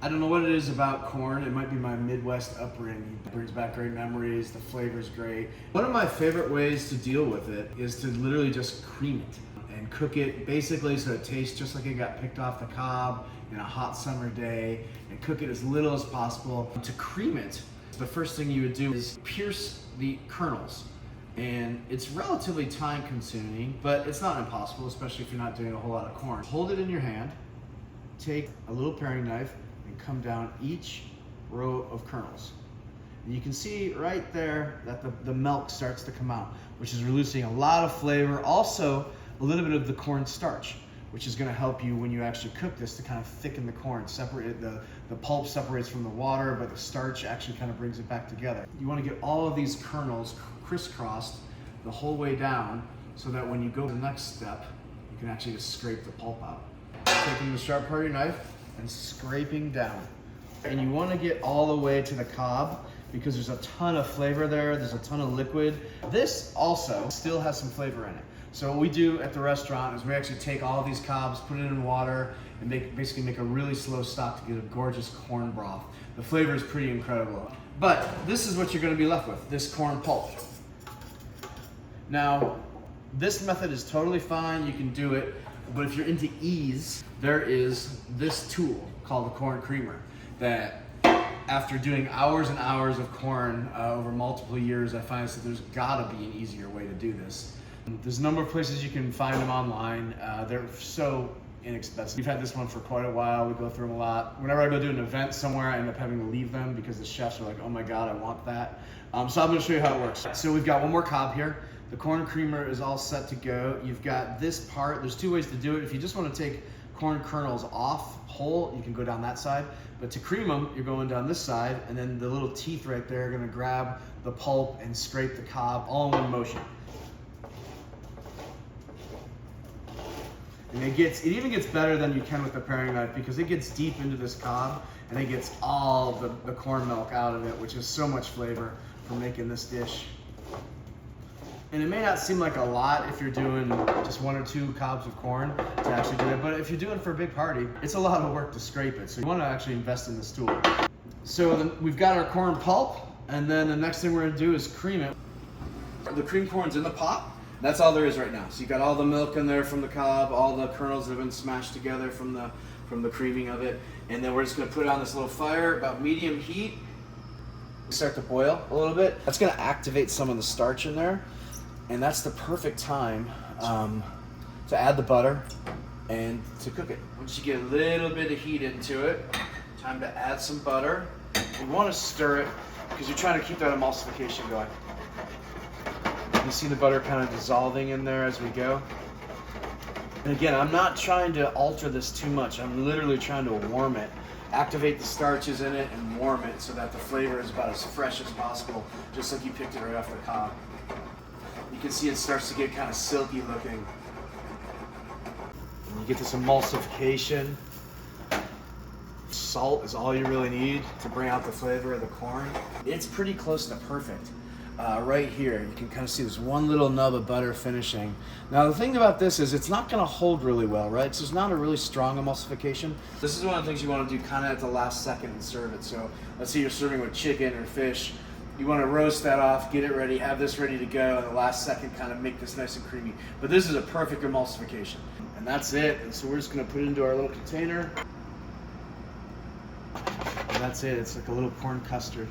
I don't know what it is about corn. It might be my Midwest upbringing. It brings back great memories. The flavor's great. One of my favorite ways to deal with it is to literally just cream it and cook it basically so it tastes just like it got picked off the cob in a hot summer day, and cook it as little as possible. To cream it, the first thing you would do is pierce the kernels. And it's relatively time consuming, but it's not impossible, especially if you're not doing a whole lot of corn. Hold it in your hand, take a little paring knife, and come down each row of kernels. And you can see right there that the milk starts to come out, which is releasing a lot of flavor. Also, a little bit of the corn starch, which is gonna help you when you actually cook this to kind of thicken the corn. Separate the pulp separates from the water, but the starch actually kind of brings it back together. You wanna get all of these kernels crisscrossed the whole way down so that when you go to the next step, you can actually just scrape the pulp out. Taking the sharp part of your knife and scraping down. And you wanna get all the way to the cob because there's a ton of flavor there, there's a ton of liquid. This also still has some flavor in it. So what we do at the restaurant is we actually take all of these cobs, put it in water, and basically make a really slow stock to get a gorgeous corn broth. The flavor is pretty incredible. But this is what you're gonna be left with, this corn pulp. Now, this method is totally fine, you can do it, but if you're into ease, there is this tool called the corn creamer that after doing hours and hours of corn over multiple years, I find that there's gotta be an easier way to do this. There's a number of places you can find them online. They're so inexpensive. We've had this one for quite a while. We go through them a lot. Whenever I go do an event somewhere, I end up having to leave them because the chefs are like, oh my God, I want that. So I'm gonna show you how it works. So we've got one more cob here. The corn creamer is all set to go. You've got this part. There's two ways to do it. If you just want to take corn kernels off whole, you can go down that side. But to cream them, you're going down this side, and then the little teeth right there are gonna grab the pulp and scrape the cob all in one motion. And it even gets better than you can with the paring knife because it gets deep into this cob and it gets all the corn milk out of it, which is so much flavor for making this dish. And it may not seem like a lot if you're doing just 1 or 2 cobs of corn to actually do it, but if you're doing it for a big party, it's a lot of work to scrape it. So you want to actually invest in this tool. So then we've got our corn pulp, and then the next thing we're going to do is cream it. The cream corn's in the pot. That's all there is right now. So you got all the milk in there from the cob, all the kernels that have been smashed together from the creaming of it, and then we're just going to put it on this little fire, about medium heat. Start to boil a little bit. That's going to activate some of the starch in there. And that's the perfect time to add the butter and to cook it. Once you get a little bit of heat into it, time to add some butter. You want to stir it because you're trying to keep that emulsification going. You see the butter kind of dissolving in there as we go. And again, I'm not trying to alter this too much. I'm literally trying to warm it, activate the starches in it and warm it so that the flavor is about as fresh as possible, just like you picked it right off the cob. You can see it starts to get kind of silky looking. And you get this emulsification. Salt is all you really need to bring out the flavor of the corn. It's pretty close to perfect. Right here, you can kind of see this one little nub of butter finishing. Now the thing about this is it's not going to hold really well, right? So it's not a really strong emulsification. This is one of the things you want to do kind of at the last second and serve it. So let's say you're serving with chicken or fish. You want to roast that off, get it ready, have this ready to go, and the last second kind of make this nice and creamy. But this is a perfect emulsification. And that's it. And so we're just going to put it into our little container. And that's it. It's like a little corn custard.